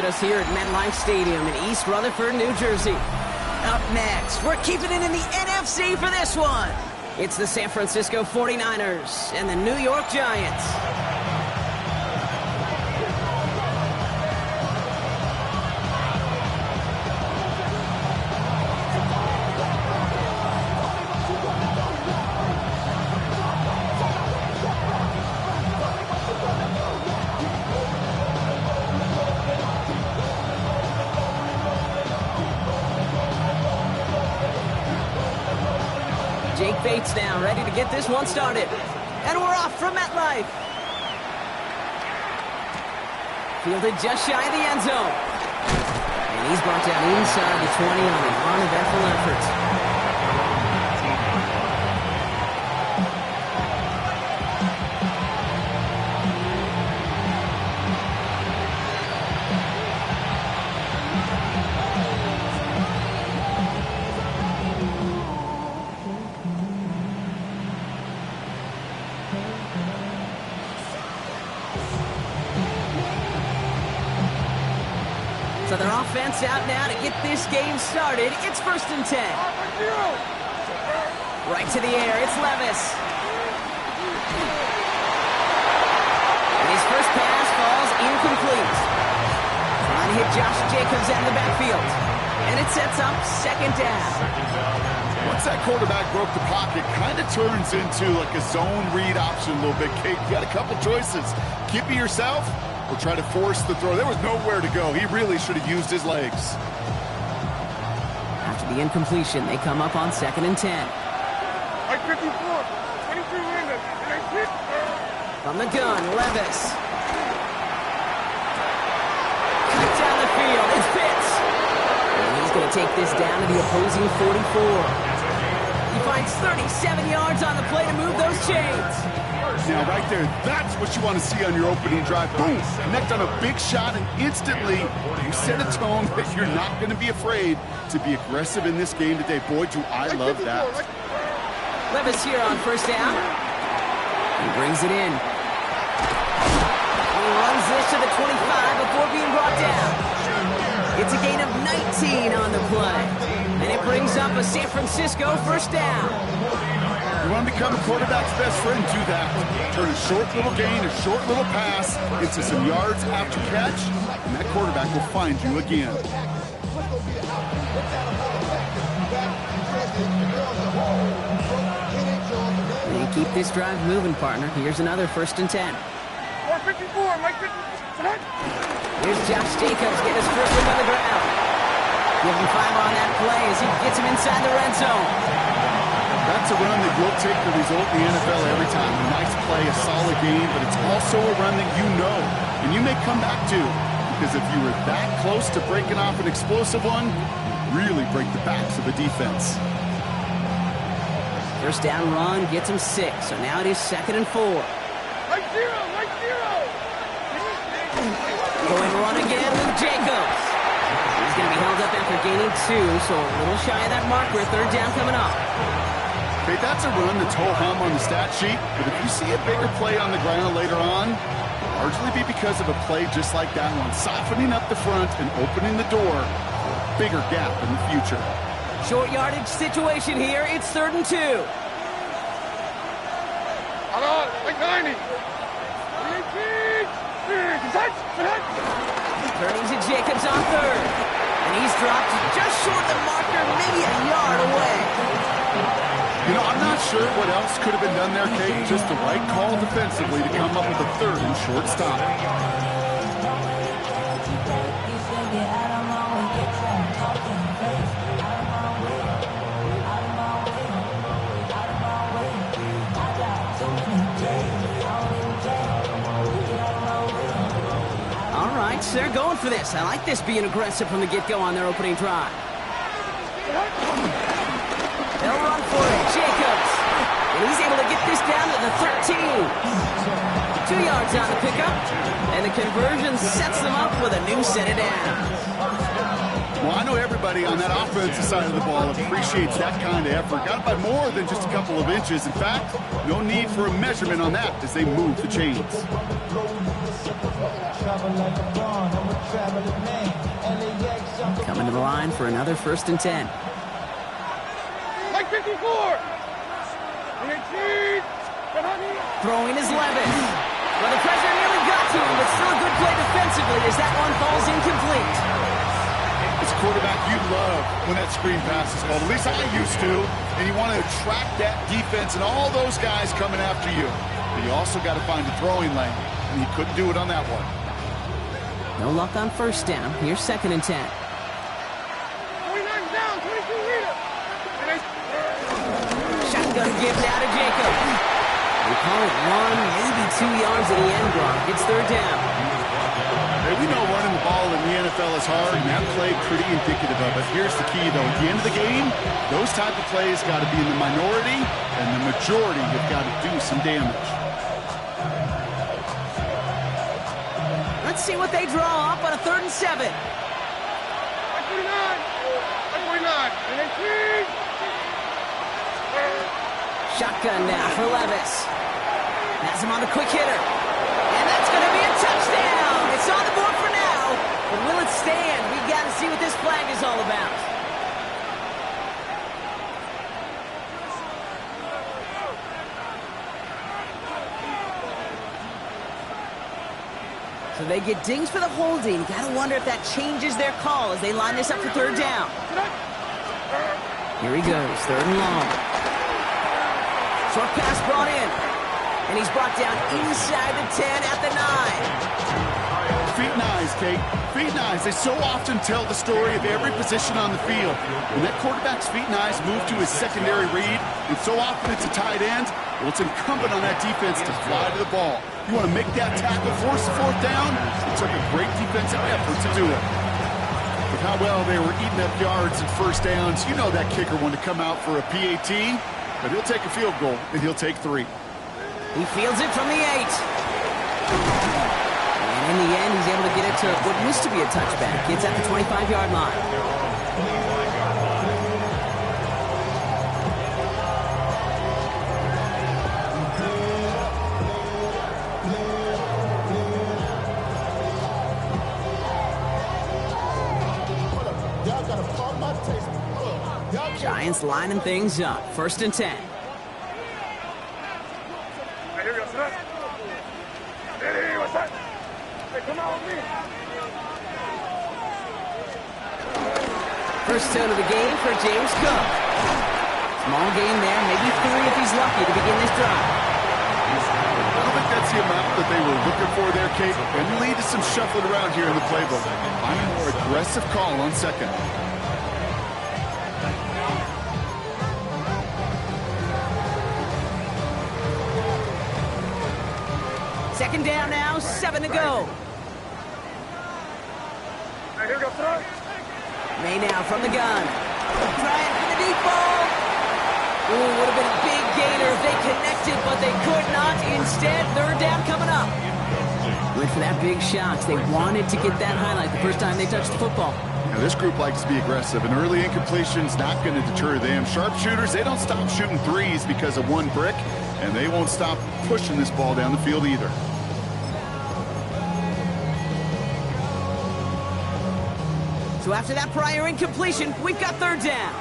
us here at MetLife Stadium in East Rutherford, New Jersey. Up next, we're keeping it in the NFC for this one. It's the San Francisco 49ers and the New York Giants. Jake Bates now, ready to get this one started. And we're off from MetLife. Fielded just shy of the end zone. And he's brought down inside the 20 on an uneventful effort. So their offense out now to get this game started. It's 1st and 10. Right to the air, it's Levis. And his first pass falls incomplete. Trying to hit Josh Jacobs out of the backfield. And it sets up 2nd down. Once that quarterback broke the pocket, kind of turns into like a zone read option a little bit, Kate. You got a couple choices. Keep it yourself, or try to force the throw. There was nowhere to go. He really should have used his legs. After the incompletion, they come up on 2nd and 10. Like 54, 23 Linda, and I hit. From the gun, Levis. Cut down the field, it's Pitts. And he's going to take this down to the opposing 44. He finds 37 yards on the play to move those chains. Now, right there, that's what you want to see on your opening drive. Boom! Connect on a big shot, and instantly you set a tone that you're not going to be afraid to be aggressive in this game today. Boy, do I love that. Levis here on 1st down. He brings it in. He runs this to the 25 before being brought down. It's a gain of 19 on the play. And it brings up a San Francisco 1st down. You want to become a quarterback's best friend, do that. Turn a short little gain, a short little pass into some yards after catch, and that quarterback will find you again. They keep this drive moving, partner. Here's another 1st and 10. 454, Mike 50. Here's Josh Jacobs getting his first look on the ground. Give him 5 on that play as he gets him inside the red zone. That's a run that will take the result in the NFL every time. A nice play, a solid game, but it's also a run that you know and you may come back to, because if you were that close to breaking off an explosive one, you really break the backs of the defense. 1st down run gets him 6, so now it is 2nd and 4. Mike zero. Going run again with Jacobs. He's going to be held up after gaining 2, so a little shy of that marker. 3rd down coming up. Okay, that's a run that's ho-hum on the stat sheet, but if you see a bigger play on the ground later on, it'll largely be because of a play just like that one, softening up the front and opening the door for a bigger gap in the future. Short yardage situation here. It's 3rd and 2. Hold on, like 90. Turning to Jacobs on 3rd. And he's dropped just short of the marker, maybe a yard away. You know, I'm not sure what else could have been done there, Kate. Just the right call defensively to come up with a 3rd and short stop. All right, so they're going for this. I like this being aggressive from the get-go on their opening drive. They'll run for it. Jacobs. And he's able to get this down to the 13. 2 yards on the pickup. And the conversion sets them up with a new set of downs. Well, I know everybody on that offensive side of the ball appreciates that kind of effort. Got it by more than just a couple of inches. In fact, no need for a measurement on that as they move the chains. Travel like a bond, I'm a traveling man. Coming to the line for another 1st and 10. Like 54. Throwing is Levis. Well, the pressure nearly got to him, but still a good play defensively as that one falls incomplete. As a quarterback, you love when that screen pass is called. At least I used to. And you want to attract that defense and all those guys coming after you. But you also got to find a throwing lane, and he couldn't do it on that one. No luck on 1st down. Here's 2nd and 10. 29 down, 22 leader. Shotgun give now to Jacob. We call it 1, maybe 2 yards at the end, Gronk. It's 3rd down. Hey, we know running the ball in the NFL is hard, and that play pretty indicative of it. Here's the key, though. At the end of the game, those type of plays got to be in the minority, and the majority have got to do some damage. Let's see what they draw up on a 3rd and 7. 29. 29. Shotgun now for Levis. Has him on the quick hitter. And that's going to be a touchdown. It's on the board for now. But will it stand? We got to see what this flag is all about. So they get dings for the holding. You got to wonder if that changes their call as they line this up for 3rd down. Here he goes, 3rd and long. Short pass brought in. And he's brought down inside the 10 at the 9. Feet and eyes, Kate. Feet and eyes. They so often tell the story of every position on the field. When that quarterback's feet and eyes move to his secondary read, and so often it's a tight end, well, it's incumbent on that defense to fly to the ball. You want to make that tackle, force the 4th down? It took a great defensive effort to do it. With how well they were eating up yards and 1st downs, you know that kicker wanted to come out for a PAT, but he'll take a field goal, and he'll take 3. He fields it from the 8. And in the end, he's able to get it to what used to be a touchback. It's at the 25-yard line. Giants lining things up. 1st and 10. First tone of the game for James Cook. Small gain there, maybe 3 if he's lucky to begin this drive. I don't think that's the amount that they were looking for there, Kate. And lead to some shuffling around here in the playbook. I'm a more aggressive call on 2nd. Second down now, 7 to go. Here we go, throw. May now from the gun. Trying for the deep ball. Ooh, would have been a big gainer if they connected, but they could not. Instead, 3rd down coming up. Went for that big shot. They wanted to get that highlight the first time they touched the football. Now, this group likes to be aggressive, and early incompletion's not going to deter them. Sharpshooters, they don't stop shooting threes because of one brick, and they won't stop pushing this ball down the field either. So after that prior incompletion, we've got 3rd down.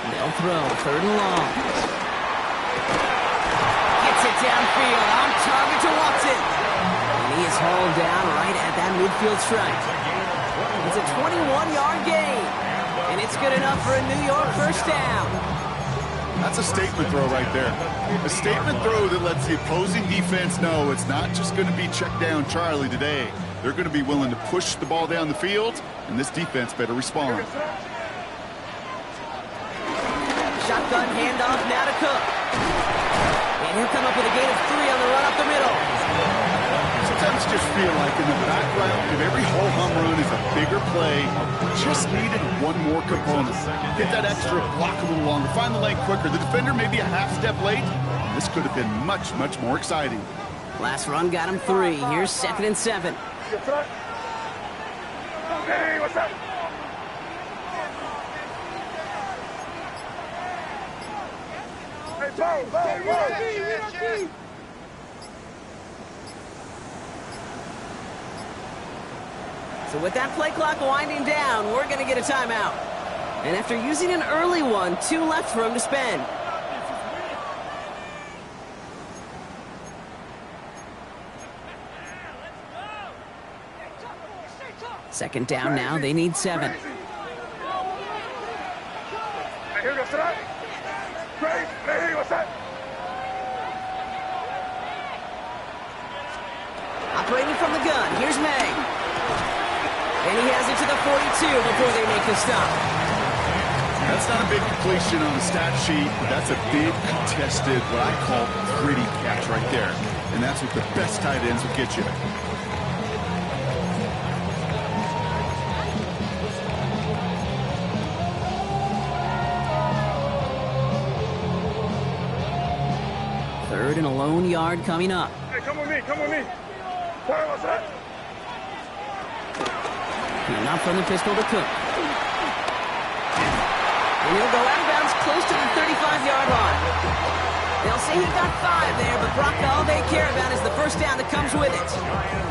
They'll throw, 3rd and long. Gets it downfield, on target to Watson. And he is hauled down right at that midfield stripe. It's a 21-yard gain. And it's good enough for a New York 1st down. That's a statement throw right there. A statement throw that lets the opposing defense know it's not just going to be check down Charlie today. They're going to be willing to push the ball down the field, and this defense better respond. Shotgun handoff now to Cook. And he'll come up with a gain of 3 on the run up the middle. Sometimes just feel like in the background of every whole home run is a bigger play. Just needed one more component. Get that extra block a little longer. Find the lane quicker. The defender may be a half step late. This could have been much, much more exciting. Last run got him 3. Here's 2nd and 7. Hey, what's up? Hey, Bo. So with that play clock winding down, we're going to get a timeout. And after using an early one, 2 left for him to spend. Second down now, they need 7. Hey, here goes that. Great. Hey, what's that? Operating from the gun, here's May. And he has it to the 42 before they make the stop. That's not a big completion on the stat sheet, but that's a big contested, what I call gritty catch right there. And that's what the best tight ends will get you. Third and a lone yard coming up. Hey, come with me, come with me. Sorry, what's that? And not from the pistol to Cook. And he'll go out of bounds close to the 35-yard line. They'll say he got 5 there, but Brock, all they care about is the first down that comes with it.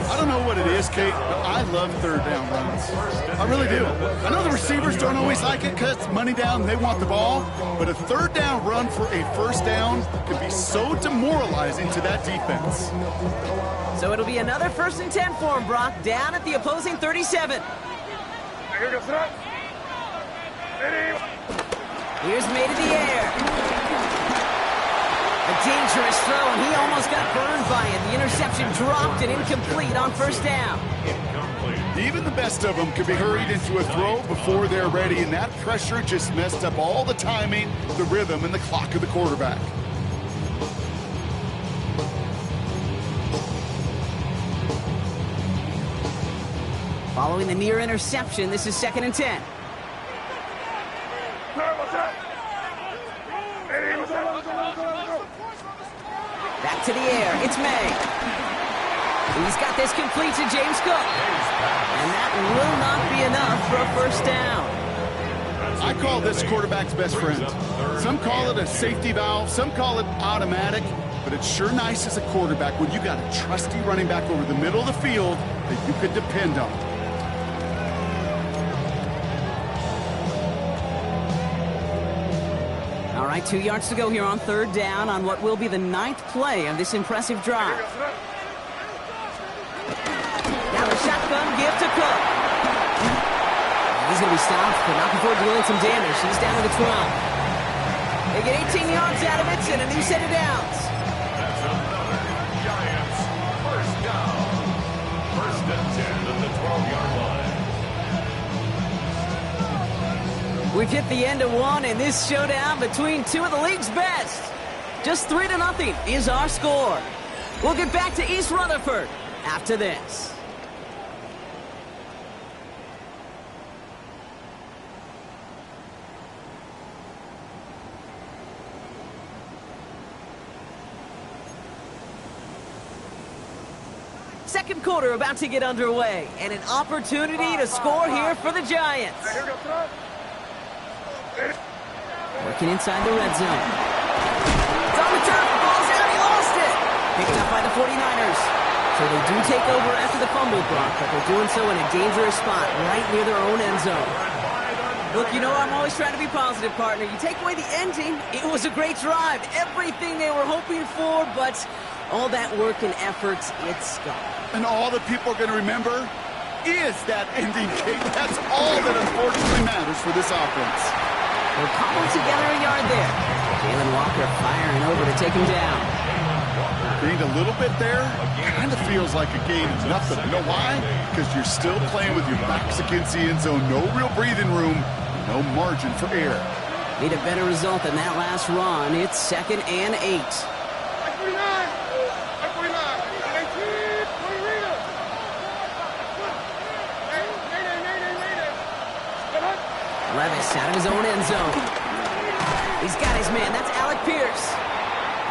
I don't know what it is, Kate, but I love third down runs. I really do. I know the receivers don't always like it because it's money down and they want the ball, but a third down run for a first down can be so demoralizing to that defense. So it'll be another 1st and 10 for him, Brock, down at the opposing 37. Hey, here goes that. Here's May to the air. A dangerous throw, and he almost got burned by it. The interception dropped and incomplete on first down. Even the best of them could be hurried into a throw before they're ready, and that pressure just messed up all the timing, the rhythm, and the clock of the quarterback. Following the near interception, this is 2nd and 10. Back to the air, it's May. He's got this complete to James Cook. And that will not be enough for a first down. I call this quarterback's best friend. Some call it a safety valve, some call it automatic, but it's sure nice as a quarterback when you got a trusty running back over the middle of the field that you could depend on. All right, 2 yards to go here on third down on what will be the 9th play of this impressive drive. Now the shotgun give to Cook. He's going to be stopped, but not before dealing some damage. He's down to the 12. They get 18 yards out of it and a new set of downs. That's another Giants first down. 1st and 10 at the 12-yard line. We've hit the end of one in this showdown between 2 of the league's best. Just 3-0 is our score. We'll get back to East Rutherford after this. Second quarter about to get underway, and an opportunity to score here for the Giants. Working inside the red zone. It's on the turf, ball's out, he lost it. Picked up by the 49ers. So they do take over after the fumble block, but they're doing so in a dangerous spot right near their own end zone. Look, you know I'm always trying to be positive, partner. You take away the ending, it was a great drive. Everything they were hoping for, but all that work and effort, it's gone. And all that people are going to remember is that ending, Kate. That's all that unfortunately matters for this offense. They're cobbled together a yard there. Jalen Walker firing over to take him down. Gained a little bit there. Kind of feels like a gain of nothing. You know why? Because you're still playing with your backs against the end zone. No real breathing room. No margin for error. Need a better result than that last run. It's 2nd and 8. Levis out of his own end zone. He's got his man. That's Alec Pierce.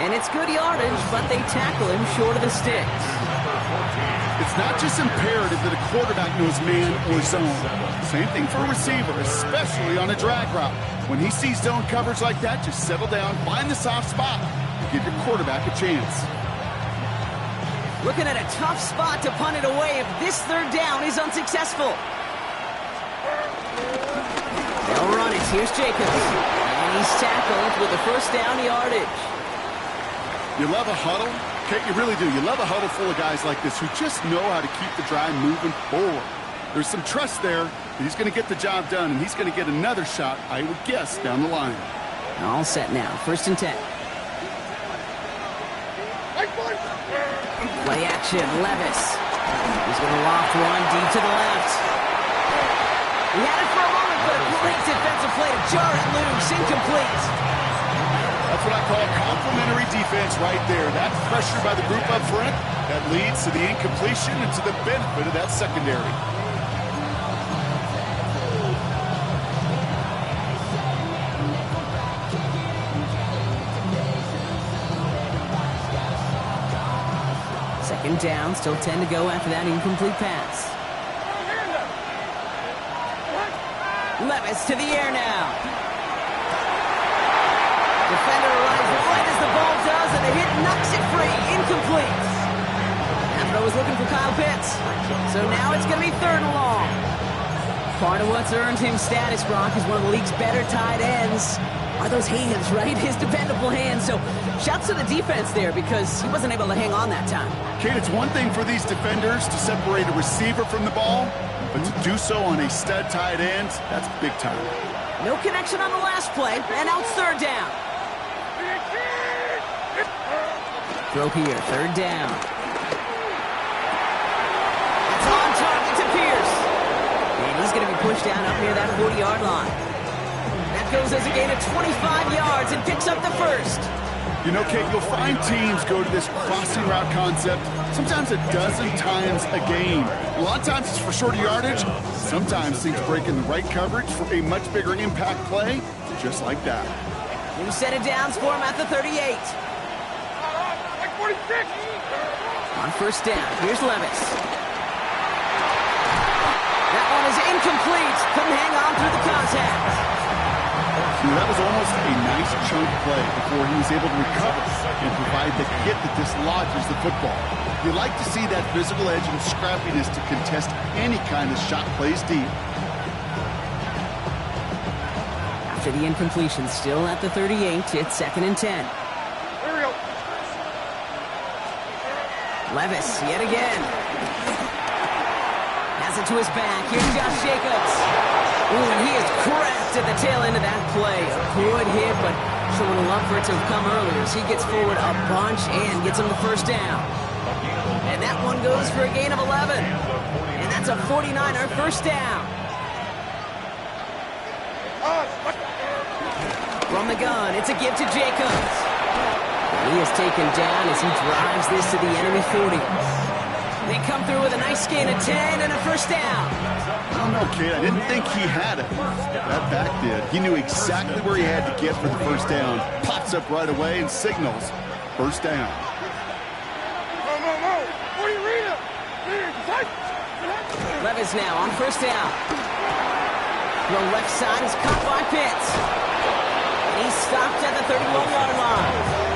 And it's good yardage, but they tackle him short of the sticks. It's not just imperative that a quarterback knows man or zone. Same thing for a receiver, especially on a drag route. When he sees zone coverage like that, just settle down, find the soft spot, and give your quarterback a chance. Looking at a tough spot to punt it away if this third down is unsuccessful. They'll run it. Here's Jacobs. And he's tackled with the first down yardage. You love a huddle? Kate, you really do. You love a huddle full of guys like this who just know how to keep the drive moving forward. There's some trust there. He's going to get the job done, and he's going to get another shot, I would guess, down the line. All set now. 1st and 10. Play action. Levis. He's going to loft one deep to the left. He had it for a moment, but a great defensive play to jar it loose. Incomplete. That's what I call complementary defense right there. That pressure by the group up front, that leads to the incompletion and to the benefit of that secondary. Second down, still 10 to go after that incomplete pass. Levis to the air now. Defender arrives right as the ball does, and the hit knocks it free. Incomplete. That throw was looking for Kyle Pitts. So now it's going to be 3rd and long. Part of what's earned him status, Brock, is one of the league's better tight ends. Are those hands, right? His dependable hands. So shouts to the defense there because he wasn't able to hang on that time. Kate, it's one thing for these defenders to separate a receiver from the ball, but to do so on a stud tight end, that's big time. No connection on the last play, and now it's 3rd down. Throw here, 3rd down. It's on target to Pierce. And he's going to be pushed down up near that 40-yard line. That goes as a gain of 25 yards and picks up the 1st. You know, Kate, you'll find teams go to this crossing route concept sometimes a dozen times a game. A lot of times it's for shorter yardage. Sometimes things break in the right coverage for a much bigger impact play, just like that. New set of downs for him at the 38. On 1st down, here's Levis. That one is incomplete. Couldn't hang on through the contact. That was almost a nice chunk play before he was able to recover and provide the hit that dislodges the football. You like to see that physical edge and scrappiness to contest any kind of shot plays deep. After the incompletion, still at the 38, it's 2nd and 10. Here we go. Levis, yet again. Has it to his back. Here's Josh Jacobs. Ooh, and he is cracked at the tail end of that play. A good hit, but sure would have loved for it to have come earlier as he gets forward a bunch and gets him the 1st down. And that one goes for a gain of 11. And that's a 49er 1st down. From the gun, it's a give to Jacobs. He is taken down as he drives this to the enemy 40. They come through with a nice gain of 10 and a 1st down. I don't know, kid. I didn't think he had it. That back did. He knew exactly where he had to get for the 1st down. Pops up right away and signals 1st down. Levis now on 1st down. The left side is caught by Pitts. And he's stopped at the 31-yard line.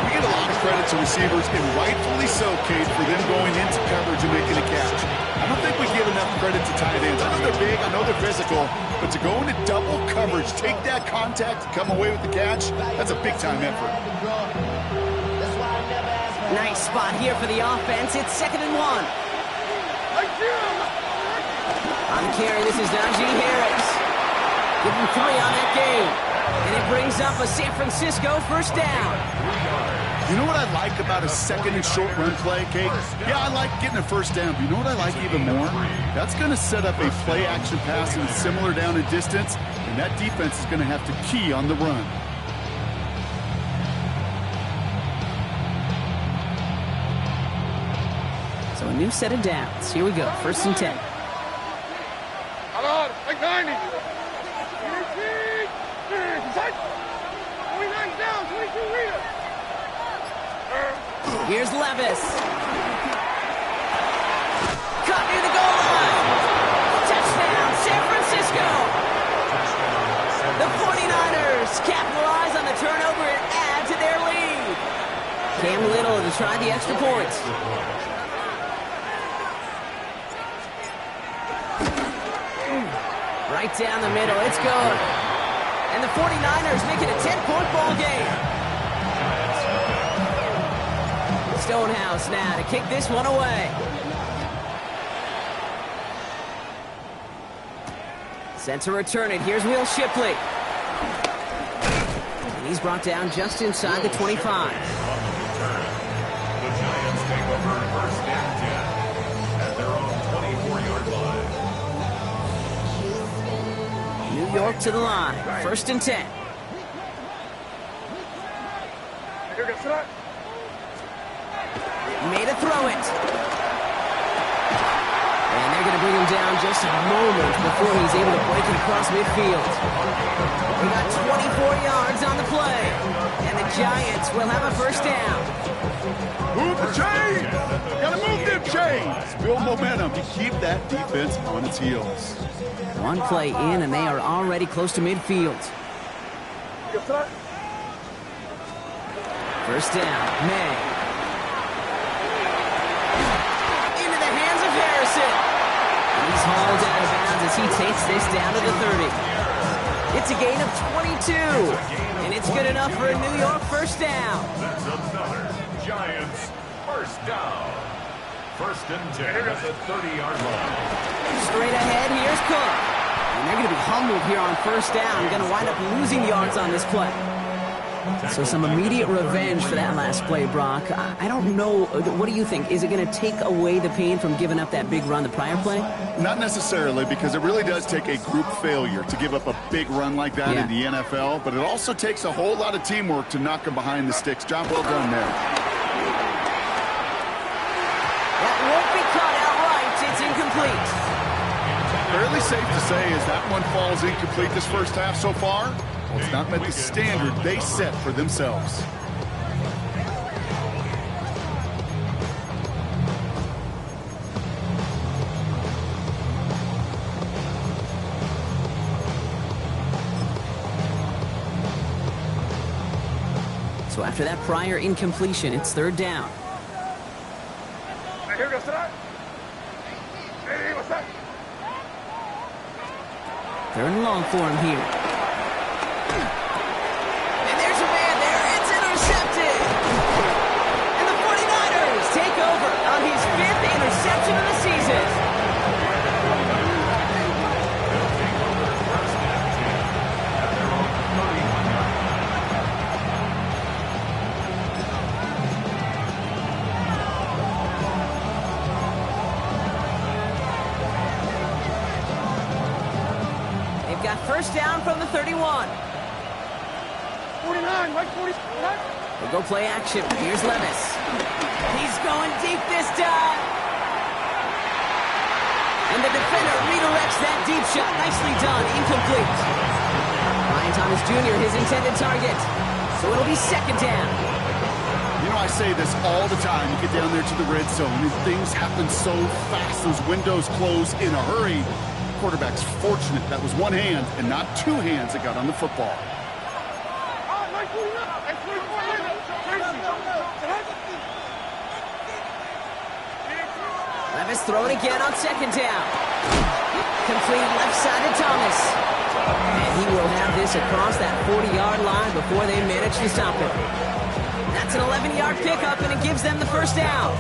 We get a lot of credit to receivers, and rightfully so, Kate, for them going into coverage and making a catch. I don't think we give enough credit to tight ends. I know they're big, I know they're physical, but to go into double coverage, take that contact, come away with the catch, that's a big-time effort. Nice spot here for the offense. It's 2nd and 1. On the carry, this is Najee Harris. Give him 3 on that game. And it brings up a San Francisco 1st down. You know what I like about a 2nd and short run play, Kate? Yeah, I like getting a 1st down, but you know what I like even more? That's going to set up a play-action pass in a similar down and distance, and that defense is going to have to key on the run. So a new set of downs. Here we go, 1st and 10. Like 90. 29 down, 22 reader. Here's Levis. Caught near the goal line. Touchdown, San Francisco. The 49ers capitalize on the turnover and add to their lead. Cam Little to try the extra point. Right down the middle. It's good. And the 49ers make it a 10-point ball game. Stonehouse now to kick this one away. Set to return it. Here's Will Shipley. And he's brought down just inside the 25. The Giants take over first and 10 at their own 24-yard line. New York to the line. First and 10. Made a throw it. And they're going to bring him down just a moment before he's able to break it across midfield. We got 24 yards on the play. And the Giants will have a first down. Move the chains! Gotta move them chains! Build momentum to keep that defense on its heels. One play in, and they are already close to midfield. First down, May. Into the hands of Harrison. He's hauled out of bounds as he takes this down to the 30. It's a gain of 22, and it's good enough for a New York first down. That's another Giants first down. First and 10 at the 30-yard line. Straight ahead, here's Cook. And they're going to be humbled here on first down. Going to wind up losing yards on this play. So some immediate revenge for that last play, Brock. I don't know. What do you think? Is it going to take away the pain from giving up that big run the prior play? Not necessarily, because it really does take a group failure to give up a big run like that in the NFL, but it also takes a whole lot of teamwork to knock them behind the sticks. Job well done there. That won't be caught outright. It's incomplete. Fairly safe to say as that one falls incomplete this first half so far. Well, it's not met the standard they set for themselves. So after that prior incompletion, it's third down. Third and long for him here. And there's a man there. It's intercepted. And the 49ers take over on his 5th interception of the season. First down from the 31. 49, right 49. They go play action. Here's Levis. He's going deep this time. And the defender redirects that deep shot. Nicely done. Incomplete. Ryan Thomas Jr., his intended target. So it'll be second down. You know, I say this all the time. You get down there to the red zone, and things happen so fast. Those windows close in a hurry. Quarterback's fortunate that was one hand and not two hands that got on the football. Levis throwing again on second down. Complete left side to Thomas. And he will have this across that 40-yard line before they manage to stop him. That's an 11-yard pickup, and it gives them the first down.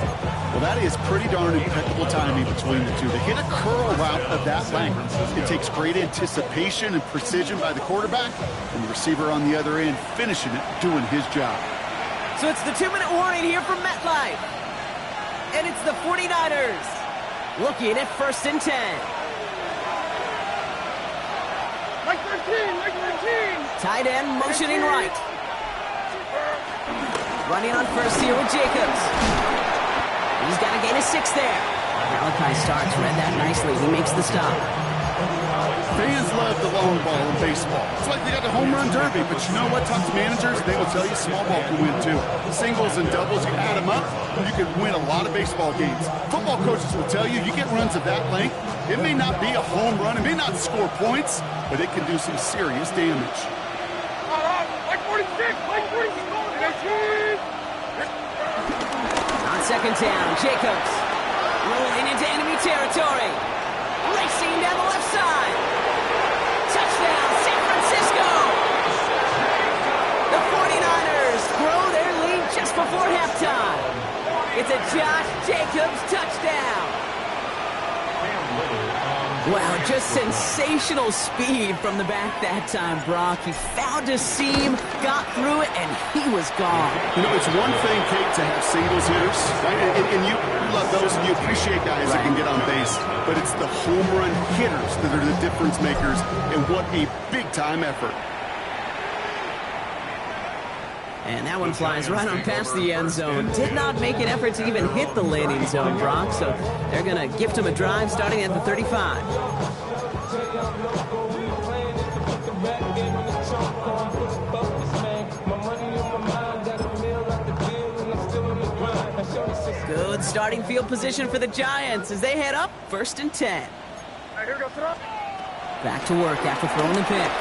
Well, that is pretty darn impeccable timing between the two. To hit a curl route of that length, it takes great anticipation and precision by the quarterback, and the receiver on the other end finishing it, doing his job. So it's the 2-minute warning here from MetLife. And it's the 49ers looking at first and 10. Like 13, like 13. Tight end motioning right. Running on first here with Jacobs. He's got a gain of 6 there. Malachi Starks read that nicely. He makes the stop. Fans love the long ball in baseball. It's like they got the home run derby, but you know what? Talk to managers, they will tell you small ball can win too. Singles and doubles, you add them up, you can win a lot of baseball games. Football coaches will tell you, you get runs of that length, it may not be a home run, it may not score points, but it can do some serious damage. Like 46, like 46. second down. Jacobs rolling into enemy territory. Racing down the left side. Touchdown, San Francisco. The 49ers grow their lead just before halftime. It's a Josh Jacobs touchdown. Wow, just sensational speed from the back that time, Brock. He found a seam, got through it, and he was gone. You know, it's one thing, Kate, to have singles hitters, right? And you love those, and you appreciate guys that can get on base. But it's the home run hitters that are the difference makers, and what a big-time effort. And that one flies right on past the end zone. Did not make an effort to even hit the landing zone, Brock. So they're going to gift him a drive starting at the 35. Good starting field position for the Giants as they head up 1st and 10. Back to work after throwing the pick.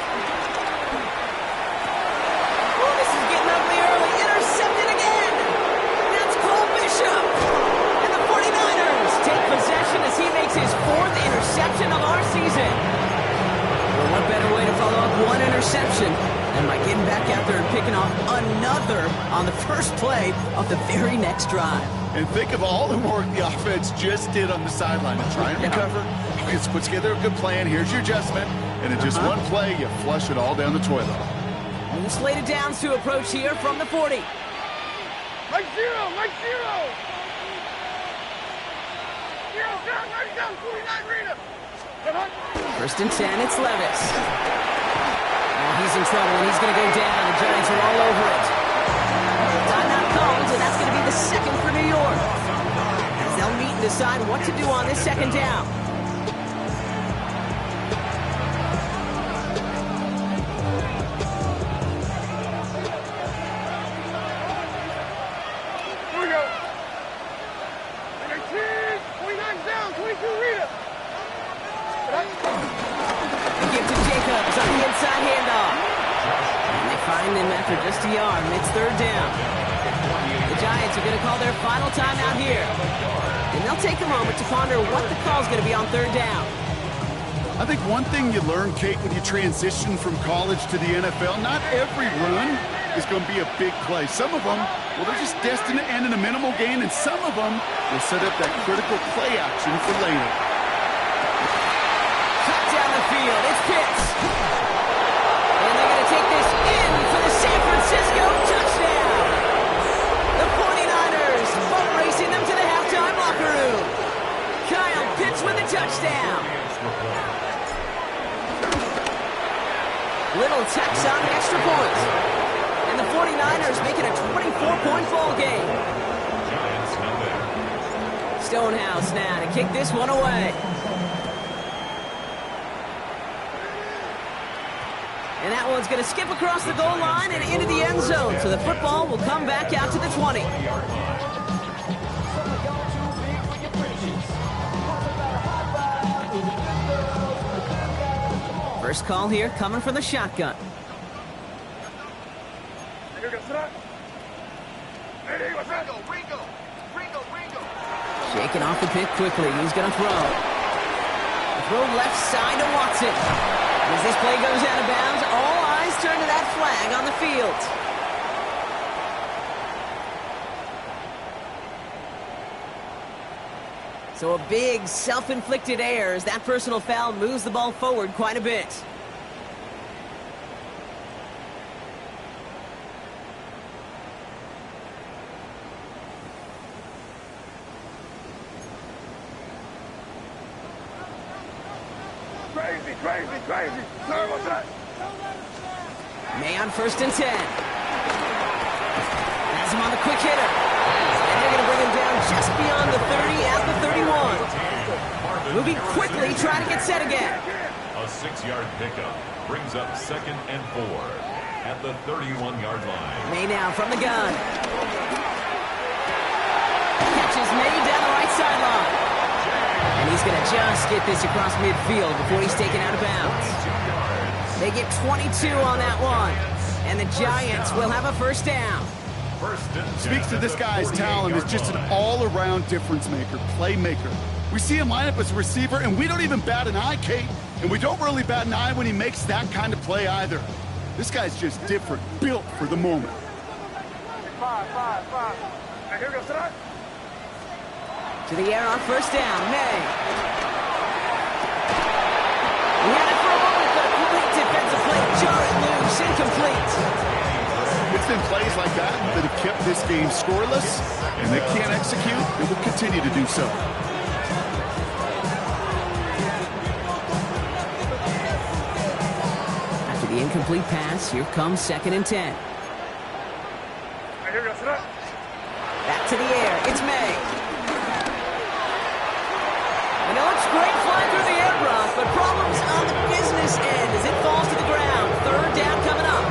Possession as he makes his 4th interception of our season. Well, what better way to follow up one interception than by getting back out there and picking off another on the first play of the very next drive. And think of all the work the offense just did on the sideline to try and recover. You just put together a good plan. Here's your adjustment. And in just one play, you flush it all down the toilet. And slated downs to approach here from the 40. Mike zero, Mike zero. 1st and 10, it's Levis. Now he's in trouble, and he's going to go down. The Giants are all over it. Timeout called, and that's going to be the 2nd for New York. As they'll meet and decide what to do on this 2nd down. Here we go. 29 down, 22 Rita. Give to Jacobs on the inside handoff. And they find him after just a yard, and it's 3rd down. The Giants are going to call their final timeout here. And they'll take a moment to ponder what the call is going to be on 3rd down. I think one thing you learn, Kate, when you transition from college to the NFL, not every run is going to be a big play. Some of them, well, they're just destined to end in a minimal gain, and some of them will set up that critical play action for later. Field. It's Pitts. And they're going to take this in for the San Francisco touchdown. The 49ers boat racing them to the halftime locker room. Kyle Pitts with a touchdown. Little tacks on the extra point. And the 49ers make it a 24-point ball game. Stonehouse now to kick this one away. And that one's going to skip across the goal line and into the end zone. So the football will come back out to the 20. First call here coming from the shotgun. Shaking off the pick quickly. He's going to throw. Throw left side to Watson. As this play goes out of bounds, all eyes turn to that flag on the field. So a big self-inflicted error as that personal foul moves the ball forward quite a bit. Crazy. Sorry about that. May on 1st and 10. Has him on the quick hitter. And they're going to bring him down just beyond the 30 at the 31. Moving quickly, trying to get set again. A 6-yard pickup brings up 2nd and 4 at the 31-yard line. May now from the gun. Catch is made down the right sideline. And he's going to just get this across midfield before he's taken out of bounds. They get 22 on that one. And the Giants will have a 1st down. First and 10. Speaks to this guy's talent as just an all-around difference maker, playmaker. We see him line up as a receiver, and we don't even bat an eye, Kate. And we don't really bat an eye when he makes that kind of play either. This guy's just different, built for the moment. 5. Hey, here we go, start. To the air on first down, May. He had it for a moment, but a complete defensive play. Jar it loose, incomplete. It's been plays like that that have kept this game scoreless, and they can't execute. It will continue to do so. After the incomplete pass, here comes 2nd and 10. Hey, here we go, start. Back to the air, it's May. And it looks great flying through the air, Brock, but problems on the business end as it falls to the ground. 3rd down coming up.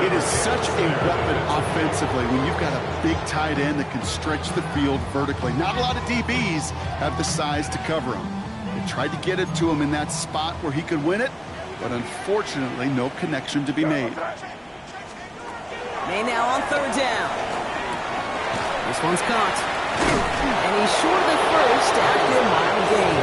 It is such a weapon offensively when you've got a big tight end that can stretch the field vertically. Not a lot of DBs have the size to cover him. They tried to get it to him in that spot where he could win it, but unfortunately, no connection to be made. May now on 3rd down. This one's caught. And he's short of the first after a mile gain.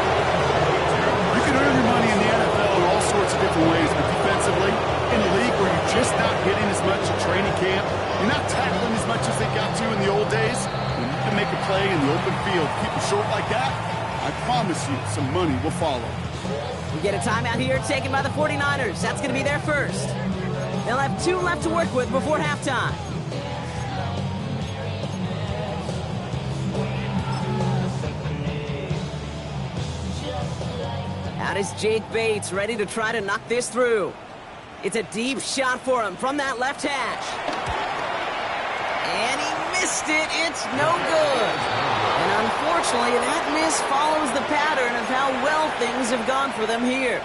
You can earn your money in the NFL in all sorts of different ways, but defensively, in a league where you're just not hitting as much at training camp, you're not tackling as much as they got to in the old days, when you can make a play in the open field, keep it short like that, I promise you some money will follow. We get a timeout here taken by the 49ers. That's going to be their first. They'll have 2 left to work with before halftime. Out is Jake Bates, ready to try to knock this through. It's a deep shot for him from that left hash. And he missed it. It's no good. And unfortunately, that miss follows the pattern of how well things have gone for them here.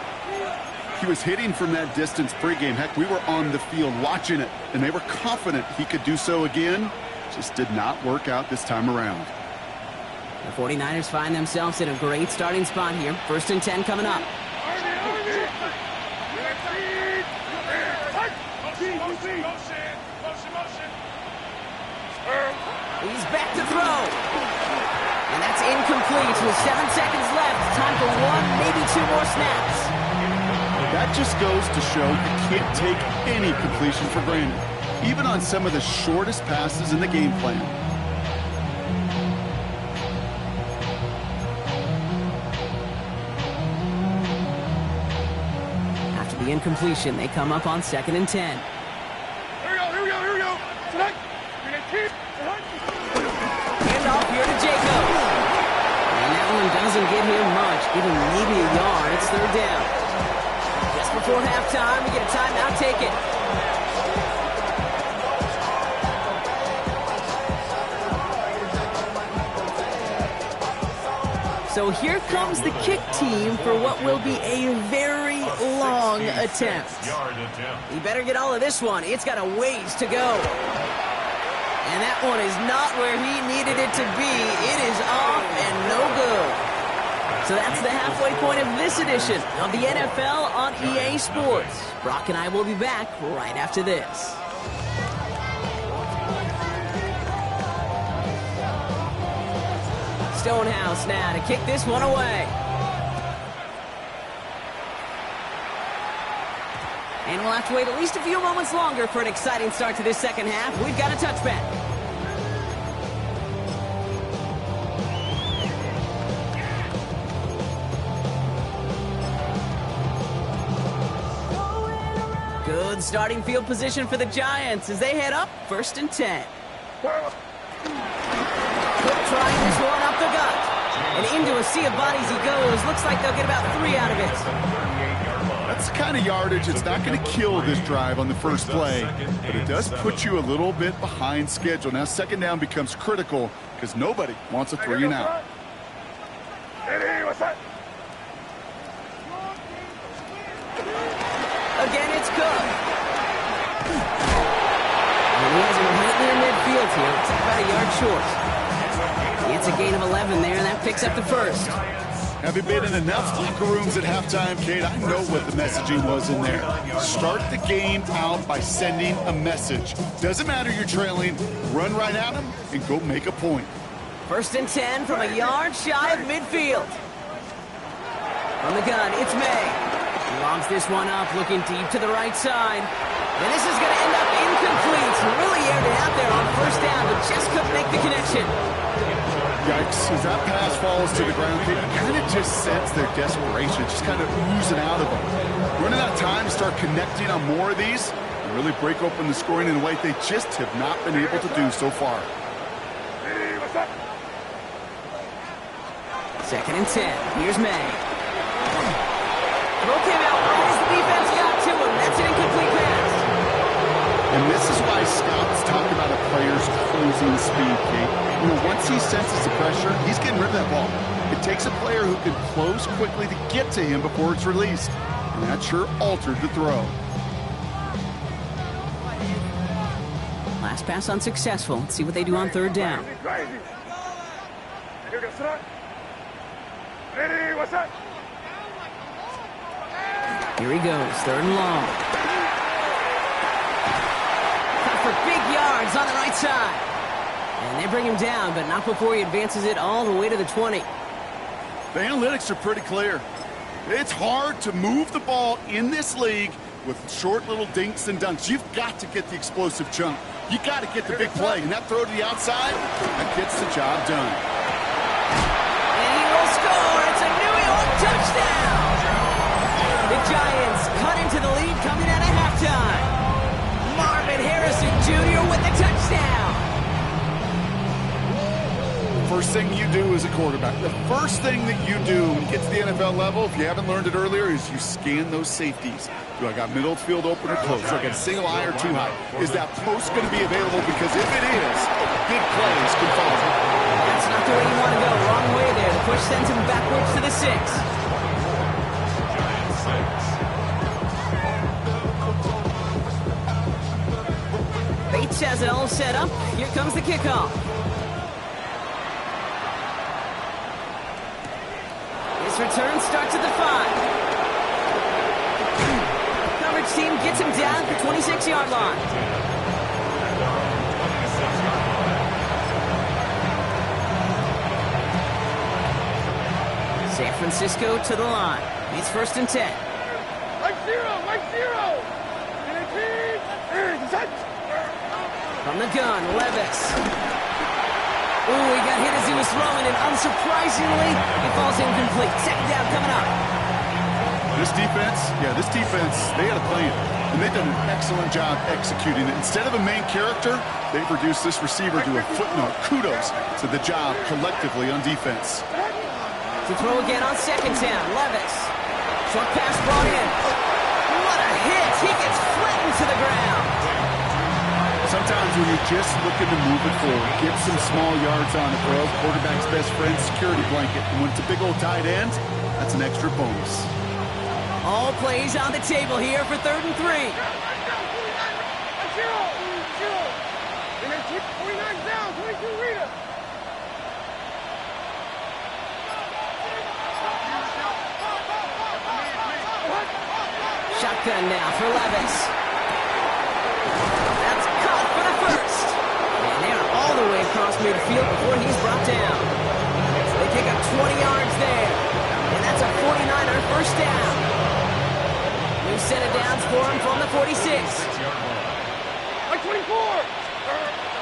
He was hitting from that distance pregame. Heck, we were on the field watching it, and they were confident he could do so again. Just did not work out this time around. The 49ers find themselves in a great starting spot here. 1st and 10 coming up. He's back to throw. And that's incomplete with 7 seconds left. Time for 1, maybe 2 more snaps. That just goes to show you can't take any completion for granted, even on some of the shortest passes in the game plan. After the incompletion, they come up on 2nd and 10. Here we go. Tonight. Hand off here to Jacob. And that one doesn't get him much, giving maybe a yard. It's 3rd down. Just before halftime, we get a timeout taken. So here comes the kick team for what will be a very long attempt. He better get all of this one. It's got a ways to go. And that one is not where he needed it to be. It is off and no good. So that's the halfway point of this edition of the NFL on EA Sports. Brock and I will be back right after this. Stonehouse now to kick this one away. And we'll have to wait at least a few moments longer for an exciting start to this 2nd half. We've got a touchback. Good starting field position for the Giants as they head up 1st and 10. Cook trying this one up the gut. And into a sea of bodies he goes. Looks like they'll get about 3 out of it. That's the kind of yardage it's not going to kill this drive on the first play, but it does put you a little bit behind schedule. Now 2nd down becomes critical because nobody wants a 3 and out. Again, it's Cook. And he has him right near midfield here. It's about a yard short. It's a gain of 11 there, and that picks up the first. Having been in enough locker rooms at halftime, Kate, I know what the messaging was in there. Start the game out by sending a message. Doesn't matter you're trailing, run right at them and go make a point. 1st and 10 from a yard shy of midfield. From the gun, it's May. He lobs this one up, looking deep to the right side. And this is going to end up incomplete. Really aired it out there on 1st down, but just couldn't make the connection. Yikes, as that pass falls to the ground, you kind of just sense their desperation, just kind of oozing out of them. Running out of time to start connecting on more of these and really break open the scoring in a way they just have not been able to do so far. 2nd and 10. Here's May. Throw came out right as the defense got to him. That's an incomplete pass. And this is why scouts talk about a player's closing speed, Kate. You know, once he senses the pressure, he's getting rid of that ball. It takes a player who can close quickly to get to him before it's released. And that sure altered the throw. Last pass unsuccessful. Let's see what they do on 3rd down. Here he goes, 3rd and long. Cut for big yards on the right side. And they bring him down, but not before he advances it all the way to the 20. The analytics are pretty clear. It's hard to move the ball in this league with short little dinks and dunks. You've got to get the explosive chunk. You got to get the big play. And that throw to the outside, that gets the job done. And he will score. It's a New York touchdown. The Giants cut into the lead coming out of halftime. Marvin Harrison Jr. with the touchdown. First thing you do as a quarterback, the first thing that you do when you get to the NFL level, if you haven't learned it earlier, is you scan those safeties. Do I got middle of field open or close? Do I got a single eye or two high? Is that post going to be available? Because if it is, big plays can follow. That's not the way you want to go. Wrong way there. The push sends him backwards to the 6. Bates has it all set up. Here comes the kickoff. His return starts at the 5. Coverage team gets him down at the 26-yard line. San Francisco to the line. It's 1st and 10. Mike zero. From the gun, Levis. Ooh, he got hit as he was throwing, and unsurprisingly, he falls incomplete. 2nd down coming up. This defense, they had a plan. And they've done an excellent job executing it. Instead of a main character, they've reduced this receiver to a footnote. Kudos to the job collectively on defense. To throw again on 2nd down, Levis. Short pass brought in. What a hit! He gets flattened to the ground. Sometimes when you're just looking to move it forward, get some small yards on the throw, quarterback's best friend, security blanket. And when it's a big old tight end, that's an extra bonus. All plays on the table here for 3rd and 3. Shotgun now for Levis. That's caught for the 1st. And they are all the way across midfield before he's brought down. So they pick up 20 yards there. And that's a 49er 1st down. New set of downs for him from the 46. Like 24.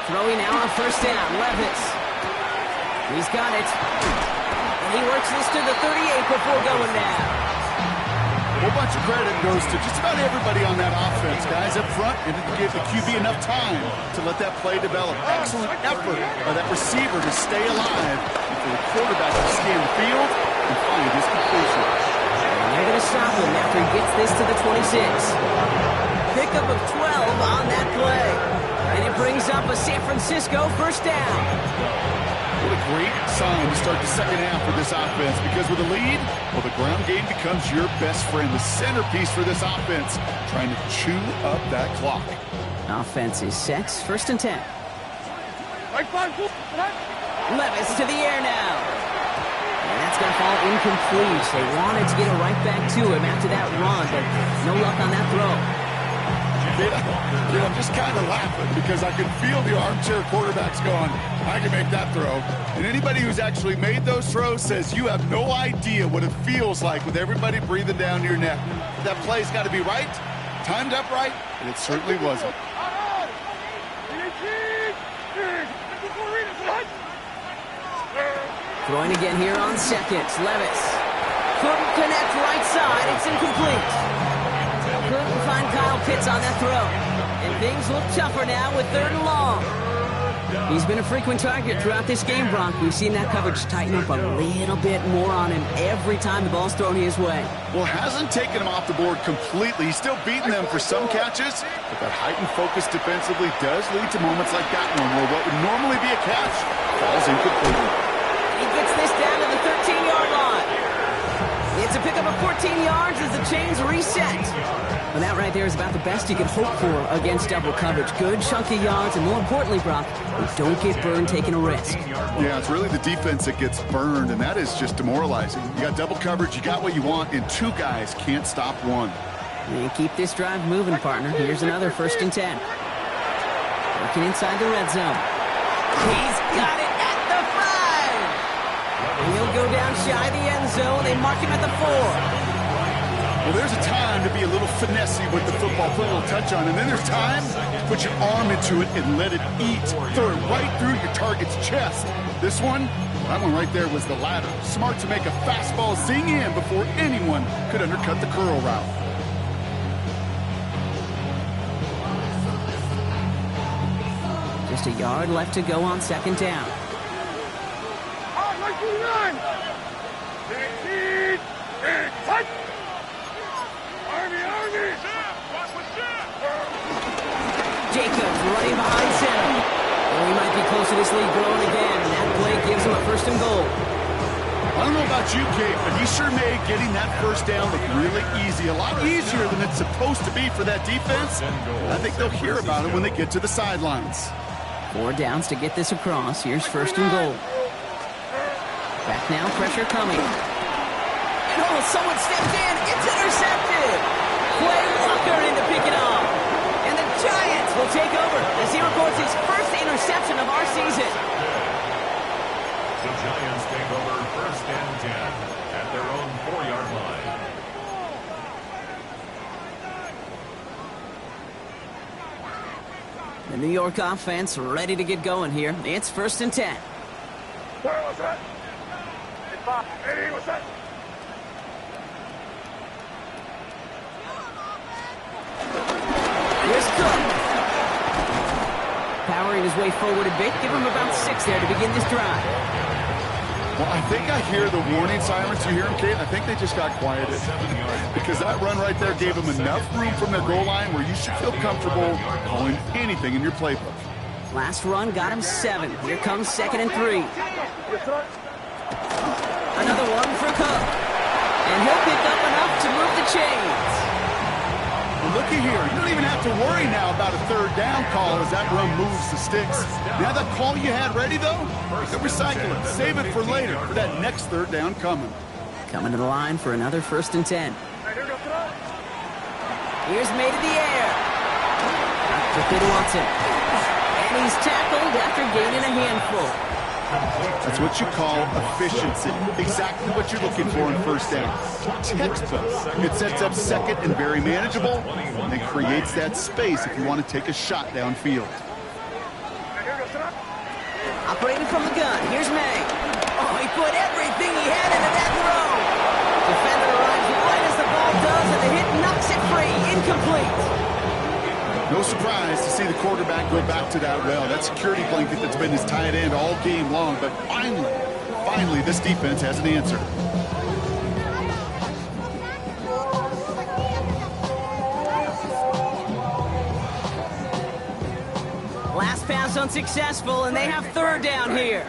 Throwing now on 1st down, Levis. He's got it. And he works this to the 38 before going down. A whole bunch of credit goes to just about everybody on that offense, guys up front, and to give the QB enough time to let that play develop. Excellent effort by that receiver to stay alive and for the quarterback to scan the field and find his completion. And they're going to stop him after he gets this to the 26. Pickup of 12 on that play. And it brings up a San Francisco 1st down. What a great sign to start the second half for this offense, because with a lead, well, the ground game becomes your best friend, the centerpiece for this offense, trying to chew up that clock. Offense is set. 1st and 10. Levis to the air now. And that's That's going to fall incomplete. They wanted to get it right back to him after that run, but no luck on that throw. I'm just kind of laughing because I can feel the armchair quarterbacks going, I can make that throw. And anybody who's actually made those throws says you have no idea what it feels like with everybody breathing down your neck. That play's got to be right, timed up right, and it certainly wasn't. Throwing again here on second. Levis couldn't connect right side. It's incomplete. Couldn't find Kyle Pitts on that throw. And things look tougher now with 3rd and long. He's been a frequent target throughout this game, Bronk. We've seen that coverage tighten up a little bit more on him every time the ball's thrown his way. Well, hasn't taken him off the board completely. He's still beating them for some catches, but that heightened focus defensively does lead to moments like that one where what would normally be a catch falls incomplete. He gets this down to the 13-yard line. It's a pickup of 14 yards as the chains reset. And that right there is about the best you can hope for against double coverage. Good chunky yards, and more importantly, Brock, we don't get burned taking a risk. Yeah, it's really the defense that gets burned, and that is just demoralizing. You got double coverage, you got what you want, and 2 guys can't stop one. And keep this drive moving, partner. Here's another 1st and 10. Working inside the red zone. He's got it at the 5. And he'll go down shy of the end zone. They mark him at the 4. Well, there's a time to be a little finessey with the football, put a little touch on, and then there's time to put your arm into it and let it eat. Throw it right through your target's chest. This one, that one right there was the ladder. Smart to make a fastball zing in before anyone could undercut the curl route. Just a yard left to go on 2nd down. Jacobs running behind center. Well, he might be close to this lead growing again, and that play gives him a 1st and goal. I don't know about you, Kate, but he sure made getting that 1st down look really easy. A lot easier than it's supposed to be for that defense. I think they'll hear about it when they get to the sidelines. 4 downs to get this across. Here's 1st and goal. Back now, pressure coming. And oh, someone stepped in. It's intercepted. Quay Walker in to pick it off. And the Giants will take over as he records his 1st interception of our season. The Giants take over 1st and 10 at their own 4-yard line. The New York offense ready to get going here. It's 1st and 10. What's that? Hey, what's that? Here's Cook. Powering his way forward a bit. Give him about 6 there to begin this drive. Well, I think I hear the warning sirens. You hear them, Kate? I think they just got quieted. Because that run right there gave them enough room from their goal line where you should feel comfortable calling anything in your playbook. Last run got him 7. Here comes 2nd and 3. Another one for Cook. And he'll pick up enough to move the chains. Well, looky here. You don't even have to worry now about a 3rd down call as that run moves the sticks. Now that call you had ready, though, you can recycle it. Save it for later for that next 3rd down coming. Coming to the line for another 1st and 10. Here's made in the air. To fit Watson. And he's tackled after gaining a handful. That's what you call efficiency. Exactly what you're looking for in 1st down. Textbook. It sets up 2nd and very manageable, and it creates that space if you want to take a shot downfield. Operating from the gun. Here's May. Oh, he put everything he had into that throw. Defender arrives right as the ball does, and the hit knocks it free. Incomplete. No surprise to see the quarterback go back to that well. That security blanket that's been his tight end all game long. But finally, this defense has an answer. Last pass unsuccessful, and they have 3rd down here.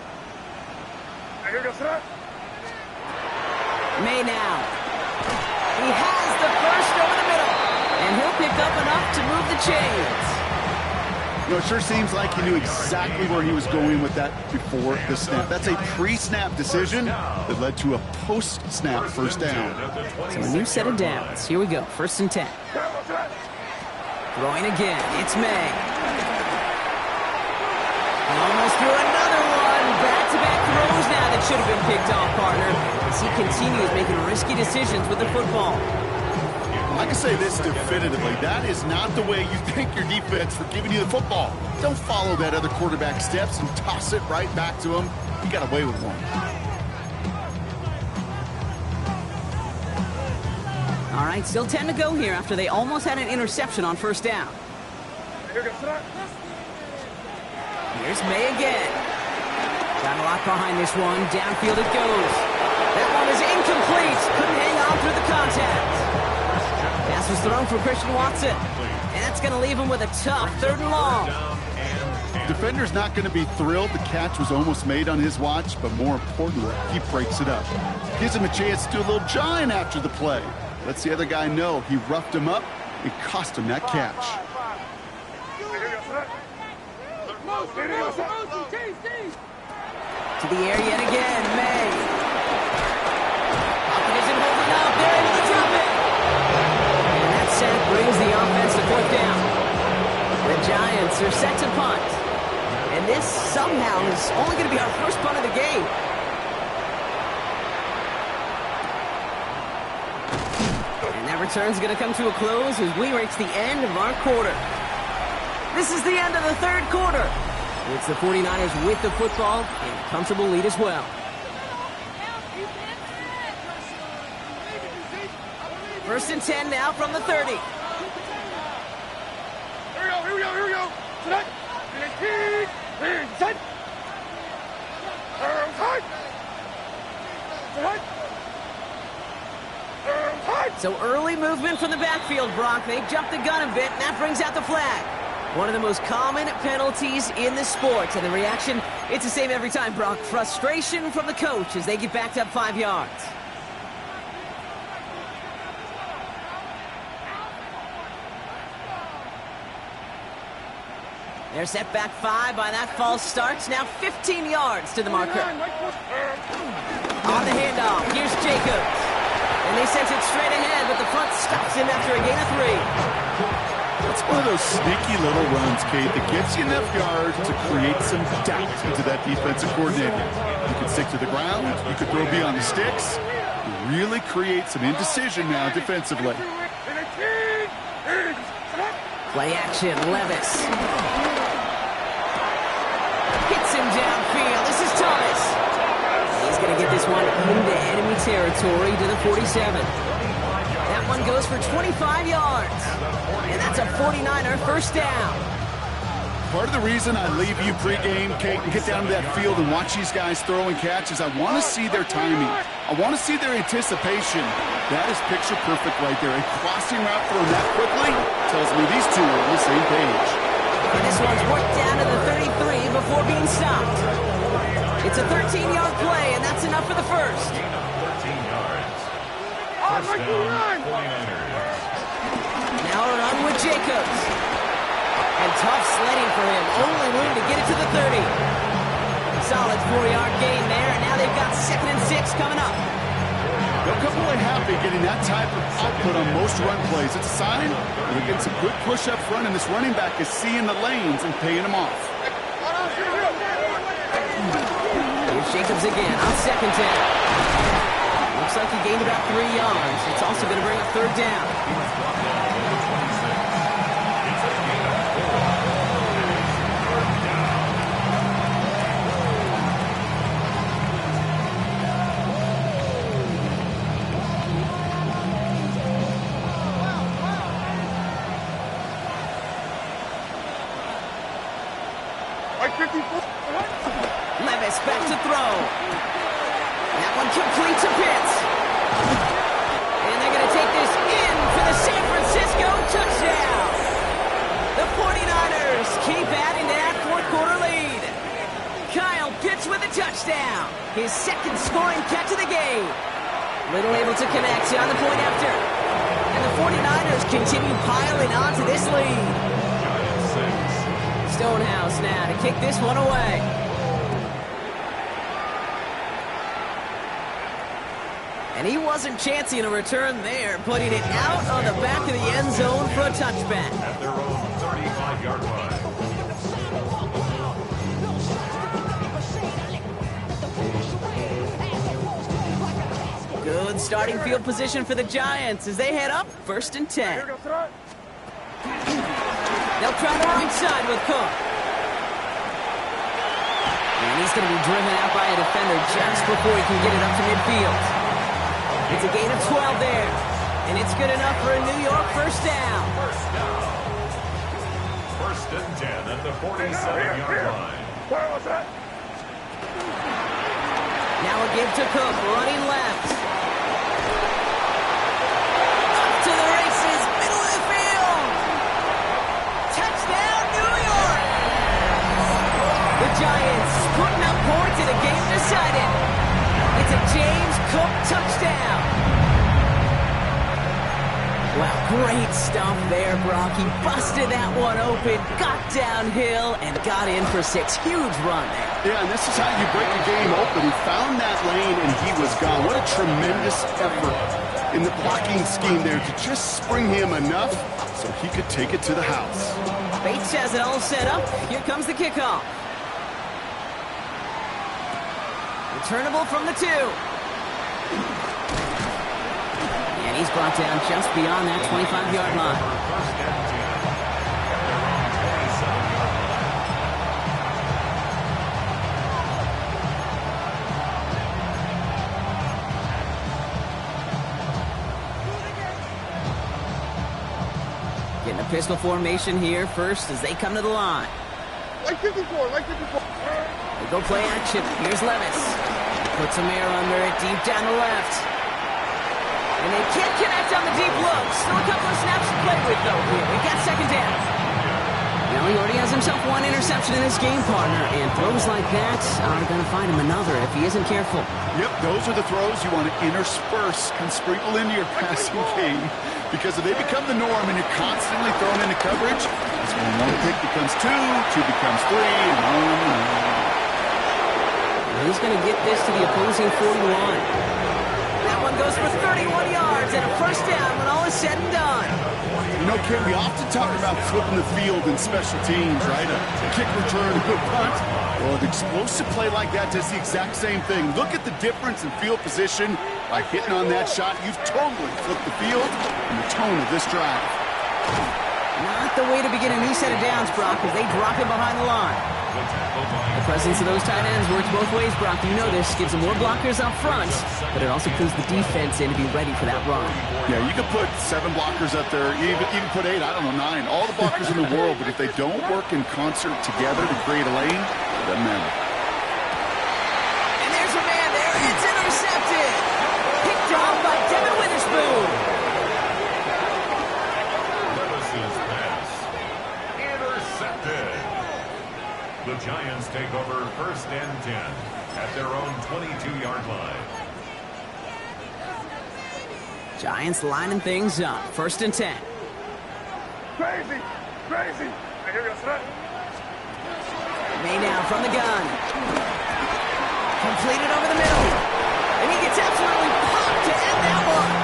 May now. He has the 1st over the middle. And he'll pick up enough to move the chains. You know, it sure seems like he knew exactly where he was going with that before the snap. That's a pre-snap decision that led to a post-snap first down. So a new set of downs. Here we go. 1st and 10. Throwing again. It's May. Almost threw another one. Back-to-back throws now that should have been picked off, partner, as he continues making risky decisions with the football. I can say this definitively. That is not the way you thank your defense for giving you the football. Don't follow that other quarterback steps and toss it right back to him. You got away with one. All right, still 10 to go here after they almost had an interception on 1st down. Here's May again. Got a lot behind this one. Downfield it goes. That one is incomplete. Couldn't hang on through the contact. Pass was thrown for Christian Watson. And that's going to leave him with a tough 3rd and long. Defender's not going to be thrilled the catch was almost made on his watch, but more importantly, he breaks it up. Gives him a chance to do a little jawing after the play. Lets the other guy know he roughed him up. It cost him that catch. To the air yet again, May. Hopkins isn't holding up. They're able to drop it. And that sack brings the offense to 4th down. The Giants are set to punt. And this somehow is only going to be our first punt of the game. And that return's going to come to a close as we reach the end of our quarter. This is the end of the 3rd quarter. It's the 49ers with the football and a comfortable lead as well. 1st and 10 now from the 30. Here we go. Tonight. So early movement from the backfield, Brock. They jumped the gun a bit, and that brings out the flag. One of the most common penalties in the sport. And the reaction, it's the same every time, Brock. Frustration from the coach as they get backed up 5 yards. They're set back 5 by that false start. Now 15 yards to the marker. On the handoff, here's Jacobs. And they sent it straight ahead, but the front stops him after a gain of 3. It's one of those sneaky little runs, Kate, that gets you enough yards to create some doubt into that defensive coordinator. You can stick to the ground, you could throw beyond the sticks, really create some indecision now defensively. Play action, Levis. Hits him downfield. This is Thomas. He's going to get this one into enemy territory to the 47. That one goes for 25 yards. And that's a 49er first down. Part of the reason I leave you pregame, Kate, and get down to that field and watch these guys throw and catch is I want to see their timing. I want to see their anticipation. That is picture perfect right there. A crossing route thrown that quickly tells me these two are on the same page. And this one's worked down to the 33 before being stopped. It's a 13-yard play, and that's enough for the first. 13 yards. First down, 49ers. Now a run with Jacobs. And tough sledding for him. Only room to get it to the 30. Solid 4-yard gain there, and now they've got 2nd and 6 coming up. They'll come away happy getting that type of output on most run plays. It's a sign that they're getting some good push up front, and this running back is seeing the lanes and paying them off. Here's Jacobs again on 2nd down. Looks like he gained about 3 yards. It's also going to bring up 3rd down. Levis back to throw. That one complete to Pitts. And they're going to take this in for the San Francisco touchdown. The 49ers keep adding to that 4th quarter lead. Kyle Pitts with a touchdown. His 2nd scoring catch of the game. Little able to connect on the point after. And the 49ers continue piling on to this lead. Stonehouse now to kick this one away. And he wasn't chancing a return there, putting it out on the back of the end zone for a touchback. At their own 35-yard line. Good starting field position for the Giants as they head up 1st and 10. They'll try the right side with Cook. And he's going to be driven out by a defender just before he can get it up to midfield. It's a gain of 12 there, and it's good enough for a New York first down. First down. 1st and 10 at the 47-yard line. Now a give to Cook, running left. Up to the races, middle of the field. Touchdown, New York! The Giants putting up points in a game decided. It's a James Cook touchdown. Wow, great stuff there, Brock. He busted that one open, got downhill, and got in for 6. Huge run there. Yeah, and this is how you break a game open. He found that lane, and he was gone. What a tremendous effort in the blocking scheme there to just spring him enough so he could take it to the house. Bates has it all set up. Here comes the kickoff. Returnable from the 2. And he's brought down just beyond that 25-yard line. Getting a pistol formation here first as they come to the line. Like 54, like 54. They go play action. Here's Levis. Puts some air under it deep down the left. And they can't connect on the deep look. Still a couple of snaps to play with, though, here. We got 2nd down. Now he already has himself 1 interception in this game, partner. And throws like that are going to find him another if he isn't careful. Yep, those are the throws you want to intersperse and sprinkle into your passing game. Because if they become the norm and you're constantly thrown into coverage, that's when 1 pick becomes 2, 2 becomes 3, and on. He's going to get this to the opposing 41. That one goes for 31 yards and a first down when all is said and done. You know, Ken, we often talk about flipping the field in special teams, right? A kick return, a good punt. Well, an explosive play like that does the exact same thing. Look at the difference in field position. By hitting on that shot, you've totally flipped the field and the tone of this drive. Not the way to begin a new set of downs, Brock, as they drop it behind the line. The presence of those tight ends works both ways, Brock. You know this. Gives them more blockers up front, but it also clues the defense in to be ready for that run. Yeah, you could put 7 blockers up there, even put 8, I don't know, 9. All the blockers in the world, but if they don't work in concert together to create a lane, it doesn't matter. And there's a man there. It's intercepted. Picked off by Devin Witherspoon. Levis's pass. Intercepted. The Giants take over 1st and 10 at their own 22-yard line. Giants lining things up. 1st and 10. Crazy, crazy. I hear you, sir. May now from the gun. Completed over the middle. And he gets absolutely popped to end that one.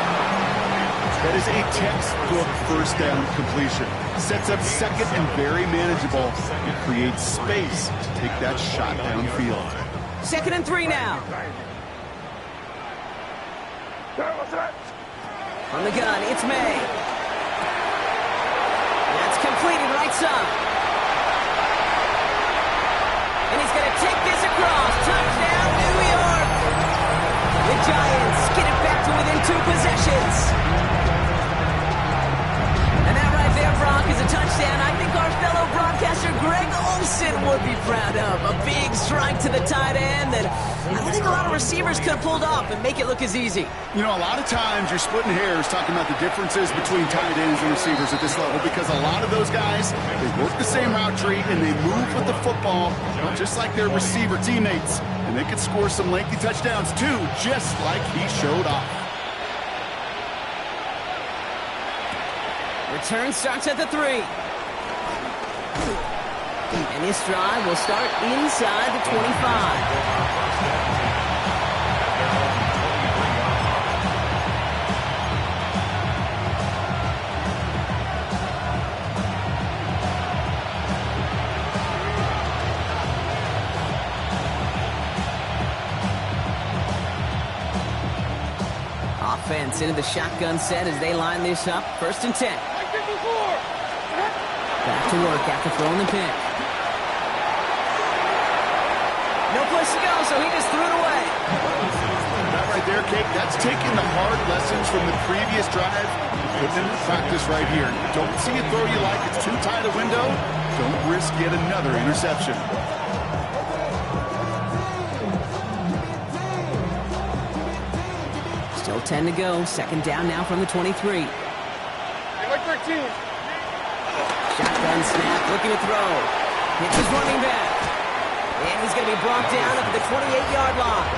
That is a textbook first down completion. Sets up 2nd and very manageable. It creates space to take that shot downfield. 2nd and 3 now. From the gun, it's May. That's completed right side. And he's going to take this across. Touchdown, New York. The Giants get it back to within 2 possessions. And that right there, Brock, is a touchdown I think our fellow broadcaster Greg Olsen would be proud of. A big strike to the tight end that I don't think a lot of receivers could have pulled off and make it look as easy. You know, a lot of times you're splitting hairs talking about the differences between tight ends and receivers at this level because a lot of those guys, they work the same route tree and they move with the football just like their receiver teammates. And they could score some lengthy touchdowns too, just like he showed off. Return starts at the 3. And this drive will start inside the 25. Offense into the shotgun set as they line this up. 1st and 10. Back to work after throwing the pick. No place to go, so he just threw it away. That right there, Kate, that's taking the hard lessons from the previous drive and putting them into practice right here. Don't see a throw you like, it's too tight a window. Don't risk yet another interception. Still 10 to go. 2nd down now from the 23. Like 13. Shotgun snap, looking to throw. Hits his running back. And he's going to be brought down at the 28-yard line.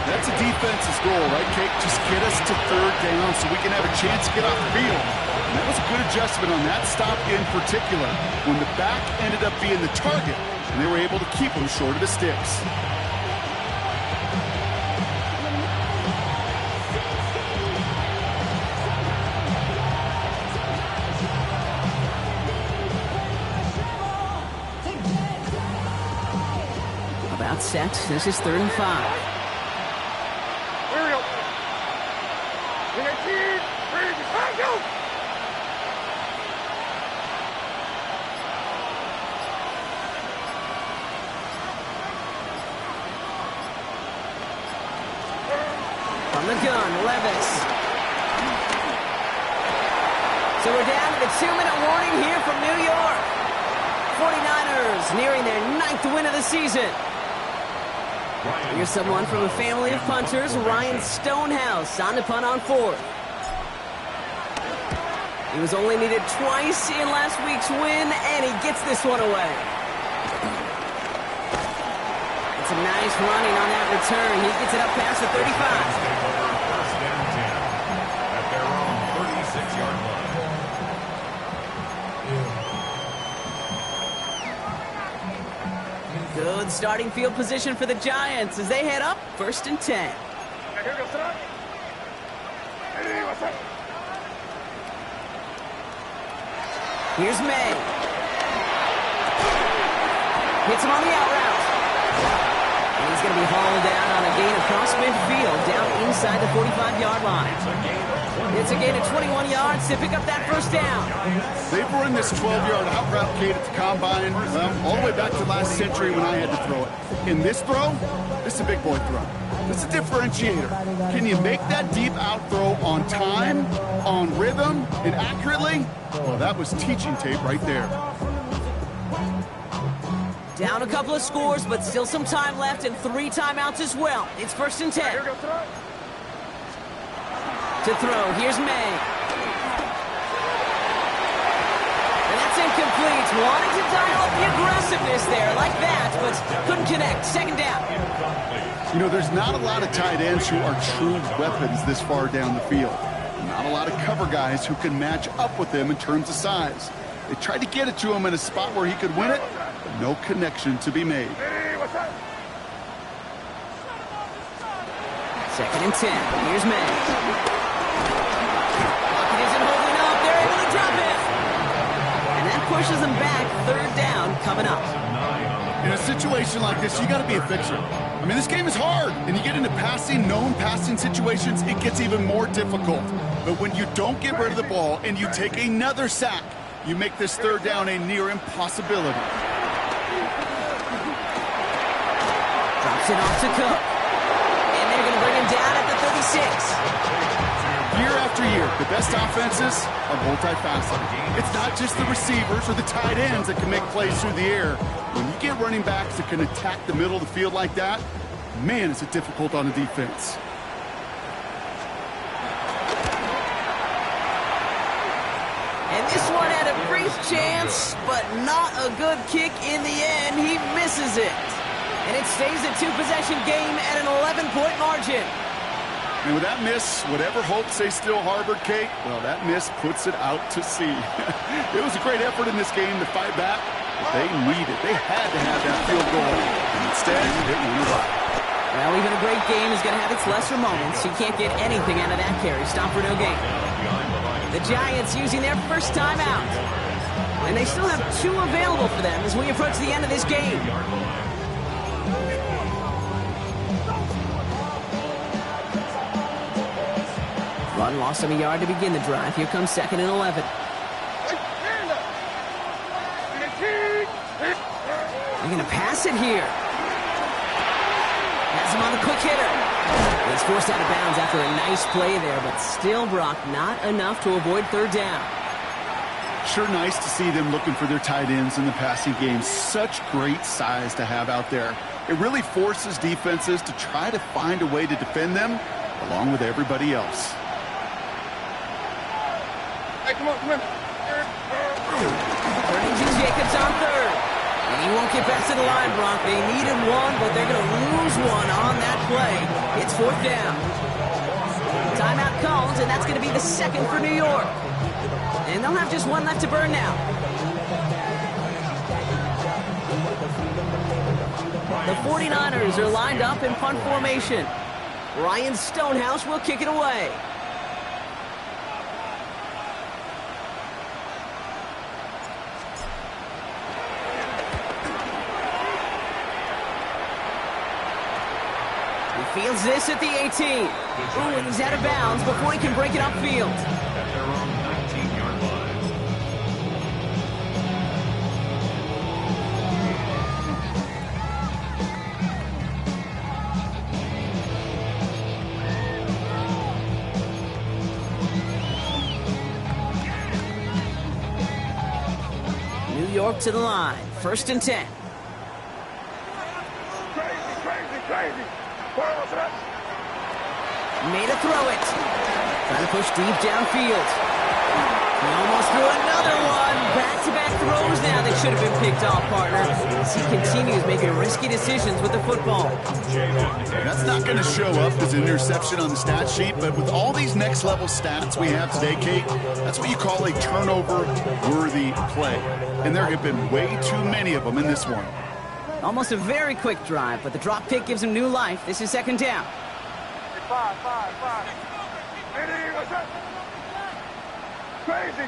That's a defense's goal, right, Kate? Just get us to 3rd down so we can have a chance to get off the field. And that was a good adjustment on that stop in particular, when the back ended up being the target, and they were able to keep him short of the sticks. About set. This is 3rd and 5. Here we go. 19, ready to go. From the gun, Levis. So we're down to the 2-minute warning here from New York. 49ers nearing their 9th win of the season. Here's someone from a family of punters, Ryan Stonehouse, on to punt on 4th. He was only needed twice in last week's win, and he gets this one away. It's a nice running on that return. He gets it up past the 35. First and 10 at their own 36-yard line. Good starting field position for the Giants as they head up 1st and 10. Here we go, son. Hey, what's up? Here's May. Hits him on the out route. And he's going to be hauled down on a gain across midfield down inside the 45-yard line. It's a gain of 21 yards to pick up that 1st down. They've run this 12-yard out route, Kate, at the combine, all the way back to last century when I had to throw it. In this throw, this is a big boy throw. This is a differentiator. Can you make that deep out throw on time, on rhythm, and accurately? Well, that was teaching tape right there. Down a couple of scores, but still some time left and 3 timeouts as well. It's 1st and 10. Here we go, son. To throw, here's May. And that's incomplete. Wanting to dial up the aggressiveness there like that, but couldn't connect. 2nd down. You know, there's not a lot of tight ends who are true weapons this far down the field. Not a lot of cover guys who can match up with him in terms of size. They tried to get it to him in a spot where he could win it, but no connection to be made. Hey, what's up? 2nd and 10. Here's May. He isn't holding up. They're able to drop it. And that pushes them back. 3rd down coming up. In a situation like this, you got to be a fixer. I mean, this game is hard, and you get into known passing situations, it gets even more difficult. But when you don't get rid of the ball and you take another sack, you make this 3rd down a near impossibility. Drops it off to Cook. And they're going to bring him down at the 36. Year after year, the best offenses are multifaceted. It's not just the receivers or the tight ends that can make plays through the air. When you get running backs that can attack the middle of the field like that, man, is it difficult on the defense. And this one had a brief chance, but not a good kick in the end. He misses it. And it stays a 2-possession game at an 11-point margin. And with that miss, whatever hopes they still harbored, Kate, well, that miss puts it out to sea. It was a great effort in this game to fight back, They needed. They had to have that field goal. Instead, it went away. Well, even a great game is going to have its lesser moments. You can't get anything out of that carry. Stop for no gain. The Giants using their first timeout. And they still have 2 available for them as we approach the end of this game. Run lost him a yard to begin the drive. Here comes 2nd and 11. They're going to pass it here. Has him on the quick hitter. He's forced out of bounds after a nice play there, but still, Brock, not enough to avoid 3rd down. Sure nice to see them looking for their tight ends in the passing game. Such great size to have out there. It really forces defenses to try to find a way to defend them along with everybody else. Hey, come on, come on. Turning to Jacobs on 3rd. And he won't get back to the line, Brock. They needed 1, but they're going to lose 1 on that play. It's 4th down. Timeout calls, and that's going to be the 2nd for New York. And they'll have just 1 left to burn now. The 49ers are lined up in punt formation. Ryan Stonehouse will kick it away. Fields this at the 18. Ooh, and he's out of bounds before he can break it upfield. At their own 19-yard line. New York to the line. 1st and 10. Crazy. Made a throw it. Trying to push deep downfield. He almost threw another one. Back-to-back throws now that should have been picked off, partner. As he continues making risky decisions with the football. That's not going to show up as an interception on the stat sheet, but with all these next-level stats we have today, Kate, that's what you call a turnover-worthy play. And there have been way too many of them in this one. Almost a very quick drive, but the drop pick gives him new life. This is 2nd down. 5. Hey, what's up? Crazy.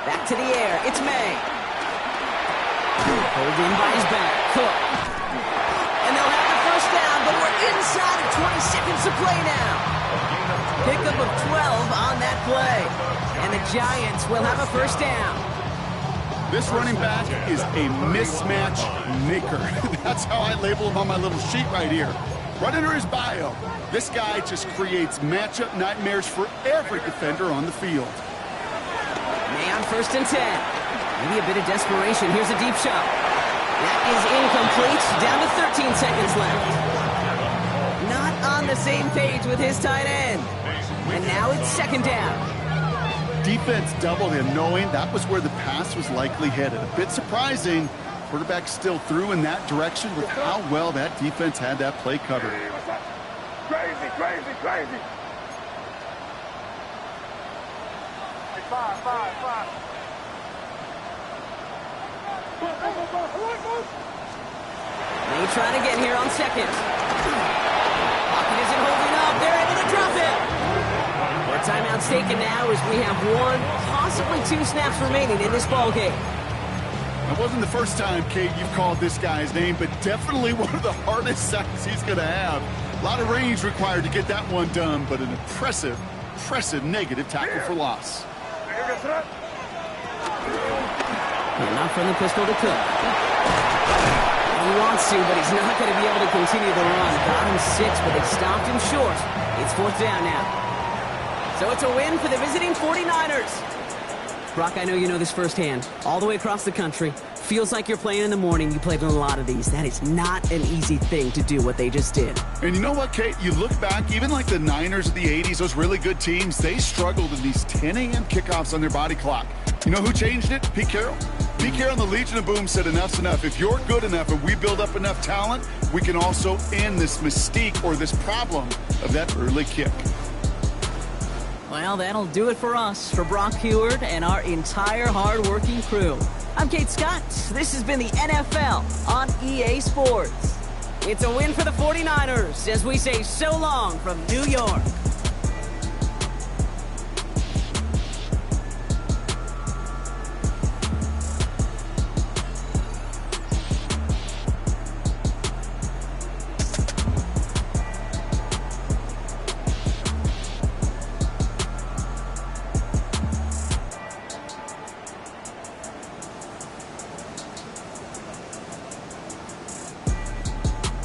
Back to the air. It's May. Pulled in by his back. Cook. And they'll have the 1st down, but we're inside of 20 seconds to play now. Pickup of 12 on that play. And the Giants will have a 1st down. This running back is a mismatch maker. That's how I label him on my little sheet right here. Right under his bio, this guy just creates matchup nightmares for every defender on the field. May on 1st and 10. Maybe a bit of desperation. Here's a deep shot. That is incomplete. Down to 13 seconds left. Not on the same page with his tight end. And now it's 2nd down. Defense doubled him, knowing that was where the pass was likely headed. A bit surprising. Quarterback still threw in that direction with how well that defense had that play covered. Hey, what's up? Crazy. Hey, 5. They trying to get here on 2nd. Pocket isn't holding up. They're able to drop it. Our timeout's taken now as we have 1, possibly 2 snaps remaining in this ball game. It wasn't the first time, Kate, you've called this guy's name, but definitely one of the hardest sacks he's going to have. A lot of range required to get that one done, but an impressive negative tackle for loss. Not from the pistol to Cook. He wants to, but he's not going to be able to continue the run. Got him 6, but they stopped him short. It's 4th down now. So it's a win for the visiting 49ers. Brock, I know you know this firsthand. All the way across the country. Feels like you're playing in the morning. You played in a lot of these. That is not an easy thing to do, what they just did. And you know what, Kate? You look back, even like the Niners of the 80s, those really good teams, they struggled in these 10 a.m. kickoffs on their body clock. You know who changed it? Pete Carroll. Pete Carroll and the Legion of Boom said enough's enough. If you're good enough and we build up enough talent, we can also end this mystique or this problem of that early kick. Well, that'll do it for us, for Brock Heward and our entire hard-working crew. I'm Kate Scott. This has been the NFL on EA Sports. It's a win for the 49ers as we say so long from New York.